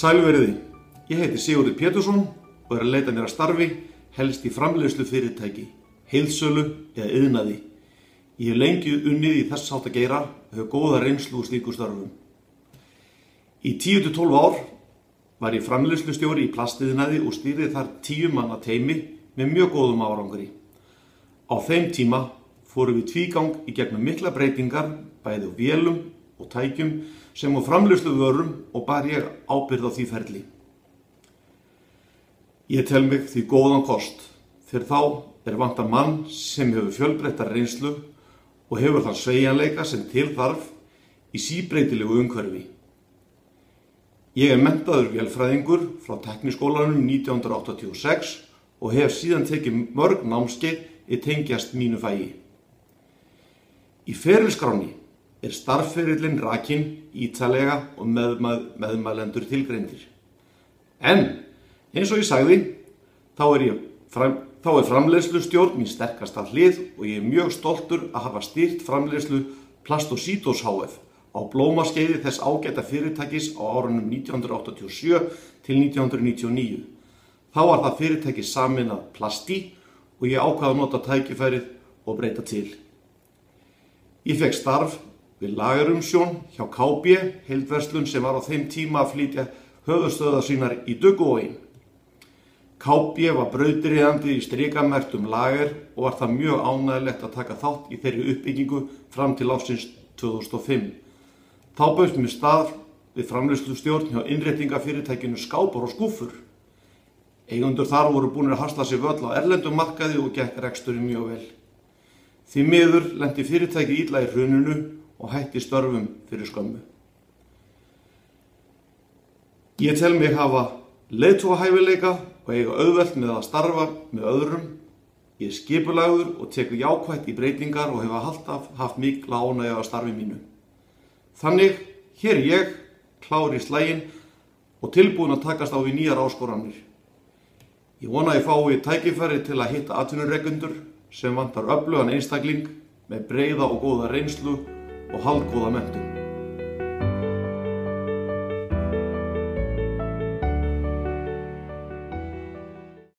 Sælveriði, ég heiti Sigurður Pétursson og að leita mér að starfi, helst í framleiðslu fyrirtæki, heiðsölu eða iðnaði. Ég hef lengi unnið í þess hátta geira og hef góða reynslu úr slíku störfum. Í 10–12 ár var ég framleiðslustjóri í plastiðnaði og stýrði þar 10 manna teymi með mjög góðum árangri. Á þeim tíma fórum við tvígang í gegnum mikla breytingar, bæði á vélum og tækjum sem á framleiðslu vörum og bar ég ábyrgð á því ferli. Ég tel mig því góðan kost, fyrir þá vanta mann sem hefur fjölbreyttar reynslu og hefur þann sveigjanleika sem til þarf í síbreytilegu umhverfi. Ég menntaður vélfræðingur frá Tekniskólanum 1986 og hef síðan tekið mörg námskeið tengjast mínu fagi. Í ferilskránni starfferillinn rakinn ítarlega og meðmælendur tilgreindir. En eins og ég sagði, þá framleiðslustjórn mín sterkasta hlið og ég mjög stoltur að hafa stýrt framleiðslu Plastocitos hf. Á blómaskeiði þess ágæta fyrirtækis á árunum 1987 til 1999. Þá var það fyrirtæki sameinað Plasti og ég ákvað að nota tækifærið og breyta til. Ég fekk starf við lagerumsjón hjá KB, heildverslun sem var á þeim tíma að flytja höfuðstöðvar sínar í Dugguvogi. KB var brautryðjandi í strikamerktum lager og var það mjög ánægjulegt að taka þátt í þeirri uppbyggingu fram til ársins 2005. Þá bauðst mér starf við framleiðslustjórn hjá innréttingafyrirtækinu Skápar og skúffur. Eigendur þar voru búnir að hasla sér völl á erlendum markaði og gekk reksturinn mjög vel. Því miður lenti fyrirtækið illa í hruninu og hætti störfum fyrir skömmu. Ég tel mig hafa leiðtogahæfileika og eiga auðvelt með að starfa með öðrum. Ég skipulagður og tek jákvætt í breytingar og hef alltaf haft mikla ánægju af starfi mínu. Þannig, hér ég, klár í slaginn og tilbúinn að takast á við nýjar áskoranir. Ég vona að ég fái tækifæri til að hitta atvinnurekendur sem vantar öflugan einstakling með breiða og góða reynslu og haldgóða menntun.